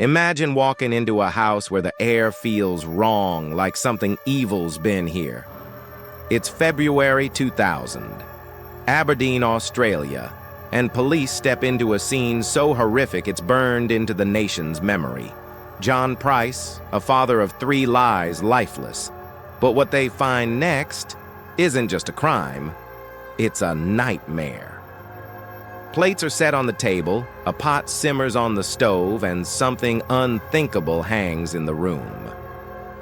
Imagine walking into a house where the air feels wrong, like something evil's been here. It's February 2000, Aberdeen, Australia, and police step into a scene so horrific it's burned into the nation's memory. John Price, a father of 3, lies lifeless. But what they find next isn't just a crime, it's a nightmare. Plates are set on the table, a pot simmers on the stove, and something unthinkable hangs in the room.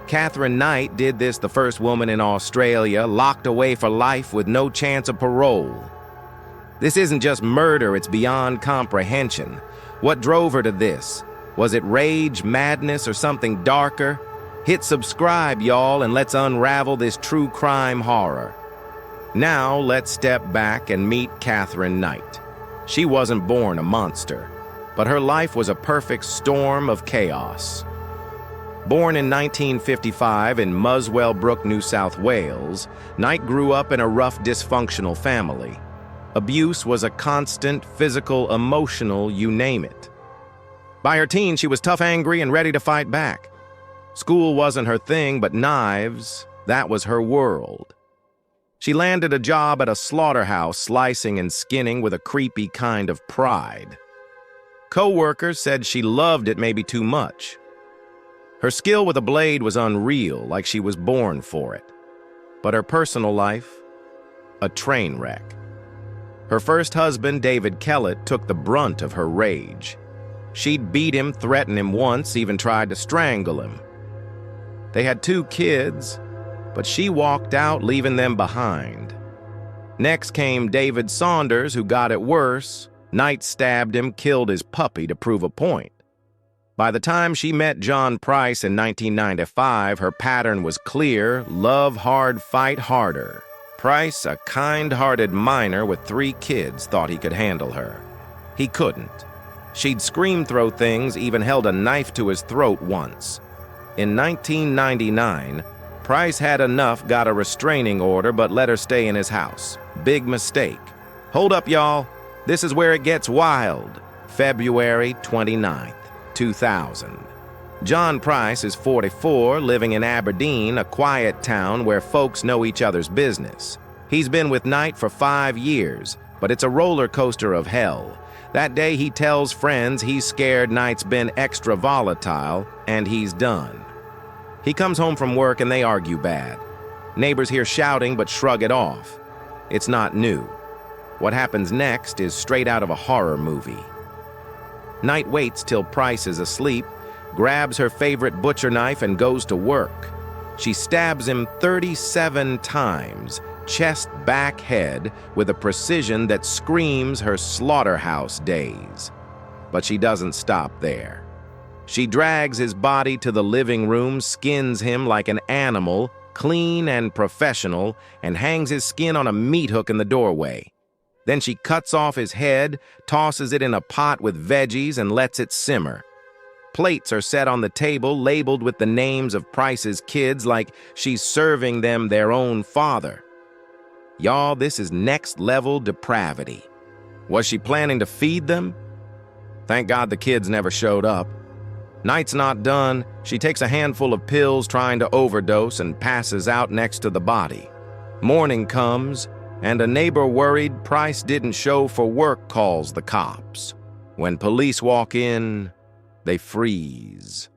Katherine Knight did this, the first woman in Australia, locked away for life with no chance of parole. This isn't just murder, it's beyond comprehension. What drove her to this? Was it rage, madness, or something darker? Hit subscribe, y'all, and let's unravel this true crime horror. Now, let's step back and meet Katherine Knight. She wasn't born a monster, but her life was a perfect storm of chaos. Born in 1955 in Muswell Brook, New South Wales, Knight grew up in a rough, dysfunctional family. Abuse was a constant, physical, emotional, you name it. By her teens, she was tough, angry, and ready to fight back. School wasn't her thing, but knives, that was her world. She landed a job at a slaughterhouse, slicing and skinning with a creepy kind of pride. Co-workers said she loved it maybe too much. Her skill with a blade was unreal, like she was born for it. But her personal life, a train wreck. Her first husband, David Kellett, took the brunt of her rage. She'd beat him, threatened him once, even tried to strangle him. They had 2 kids, but she walked out, leaving them behind. Next came David Saunders, who got it worse. Knight stabbed him, killed his puppy to prove a point. By the time she met John Price in 1995, her pattern was clear: love hard, fight harder. Price, a kind-hearted miner with 3 kids, thought he could handle her. He couldn't. She'd scream, throw things, even held a knife to his throat once. In 1999, Price had enough, got a restraining order, but let her stay in his house. Big mistake. Hold up, y'all. This is where it gets wild. February 29th, 2000. John Price is 44, living in Aberdeen, a quiet town where folks know each other's business. He's been with Knight for 5 years, but it's a roller coaster of hell. That day he tells friends he's scared Knight's been extra volatile, and he's done. He comes home from work and they argue bad. Neighbors hear shouting but shrug it off. It's not new. What happens next is straight out of a horror movie. Knight waits till Price is asleep, grabs her favorite butcher knife and goes to work. She stabs him 37 times, chest, back, head, with a precision that screams her slaughterhouse days. But she doesn't stop there. She drags his body to the living room, skins him like an animal, clean and professional, and hangs his skin on a meat hook in the doorway. Then she cuts off his head, tosses it in a pot with veggies, and lets it simmer. Plates are set on the table, labeled with the names of Price's kids, like she's serving them their own father. Y'all, this is next-level depravity. Was she planning to feed them? Thank God the kids never showed up. Knight's not done. She takes a handful of pills, trying to overdose, and passes out next to the body. Morning comes, and a neighbor worried Price didn't show for work calls the cops. When police walk in, they freeze.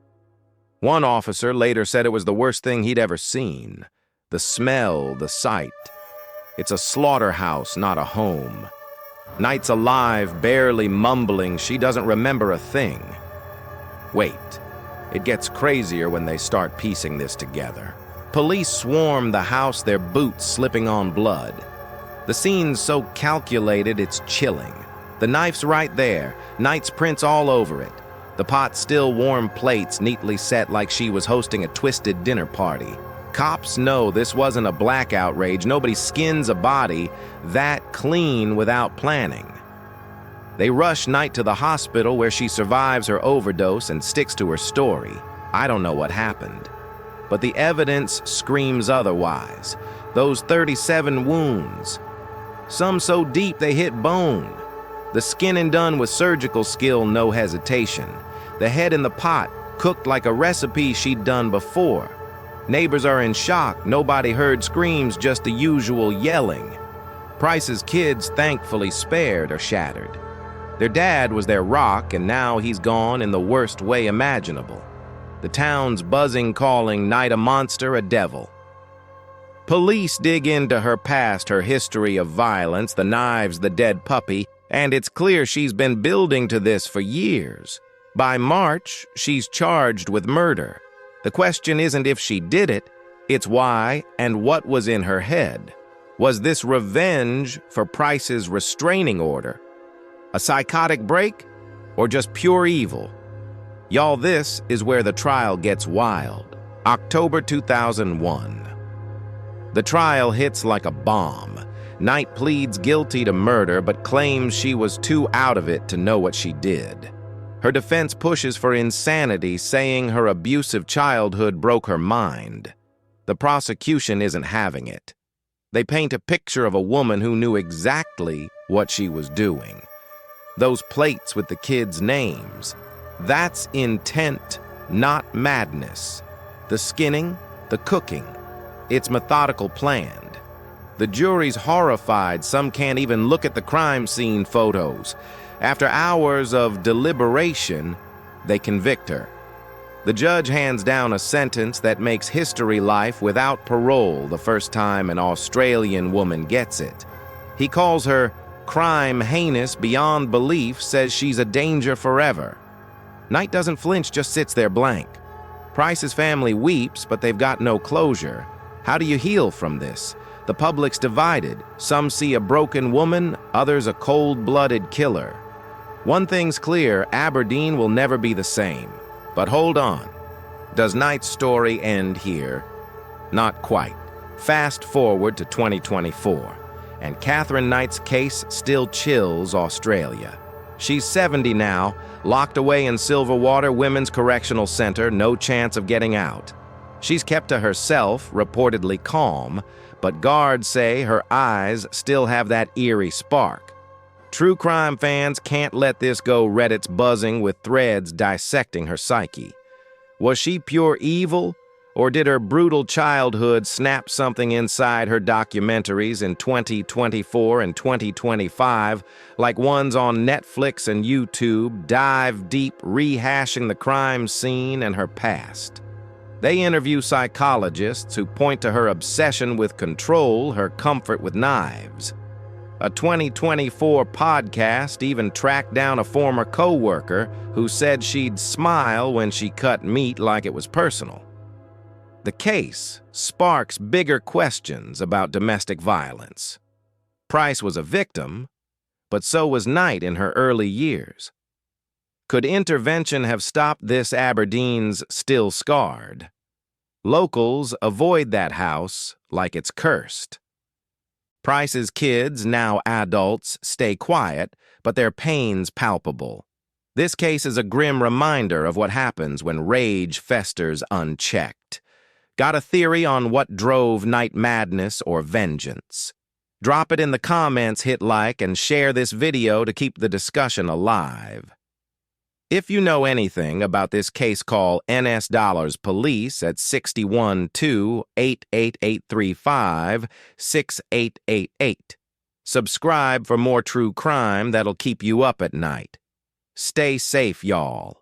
One officer later said it was the worst thing he'd ever seen. The smell, the sight. It's a slaughterhouse, not a home. Knight's alive, barely mumbling. She doesn't remember a thing. Wait, it gets crazier when they start piecing this together. Police swarm the house, their boots slipping on blood. The scene's so calculated, it's chilling. The knife's right there, Knight's prints all over it. The pot's still warm plates, neatly set like she was hosting a twisted dinner party. Cops know this wasn't a black outrage. Nobody skins a body that clean without planning. They rush Knight to the hospital, where she survives her overdose and sticks to her story. I don't know what happened, but the evidence screams otherwise. Those 37 wounds, some so deep they hit bone. The skinning done with surgical skill, no hesitation. The head in the pot, cooked like a recipe she'd done before. Neighbors are in shock. Nobody heard screams, just the usual yelling. Price's kids, thankfully spared, are shattered. Their dad was their rock, and now he's gone in the worst way imaginable. The town's buzzing, calling Knight a monster, a devil. Police dig into her past, her history of violence, the knives, the dead puppy, and it's clear she's been building to this for years. By March, she's charged with murder. The question isn't if she did it, it's why and what was in her head. Was this revenge for Price's restraining order? A psychotic break? Or just pure evil? Y'all, this is where the trial gets wild. October 2001. The trial hits like a bomb. Knight pleads guilty to murder but claims she was too out of it to know what she did. Her defense pushes for insanity, saying her abusive childhood broke her mind. The prosecution isn't having it. They paint a picture of a woman who knew exactly what she was doing. Those plates with the kids' names, that's intent, not madness. The skinning, the cooking, it's methodical planned. The jury's horrified. Some can't even look at the crime scene photos. After hours of deliberation, they convict her. The judge hands down a sentence that makes history life without parole, the first time an Australian woman gets it. He calls her crime heinous beyond belief, says she's a danger forever. Knight doesn't flinch, just sits there blank. Price's family weeps, but they've got no closure. How do you heal from this? The public's divided. Some see a broken woman, others a cold-blooded killer. One thing's clear, Aberdeen will never be the same. But hold on. Does Knight's story end here? Not quite. Fast forward to 2024, and Katherine Knight's case still chills Australia. She's 70 now, locked away in Silverwater Women's Correctional Center, no chance of getting out. She's kept to herself, reportedly calm, but guards say her eyes still have that eerie spark. True crime fans can't let this go. Reddit's buzzing with threads dissecting her psyche. Was she pure evil, or did her brutal childhood snap something inside her documentaries in 2024 and 2025, like ones on Netflix and YouTube, dive deep, rehashing the crime scene and her past? They interview psychologists who point to her obsession with control, her comfort with knives. A 2024 podcast even tracked down a former co-worker who said she'd smile when she cut meat like it was personal. The case sparks bigger questions about domestic violence. Price was a victim, but so was Knight in her early years. Could intervention have stopped this? Aberdeen's still scarred. Locals avoid that house like it's cursed. Price's kids, now adults, stay quiet, but their pain's palpable. This case is a grim reminder of what happens when rage festers unchecked. Got a theory on what drove Knight madness or vengeance? Drop it in the comments, hit like, and share this video to keep the discussion alive. If you know anything about this case, call NS Dollars Police at 612-88835-6888. Subscribe for more true crime that'll keep you up at night. Stay safe, y'all.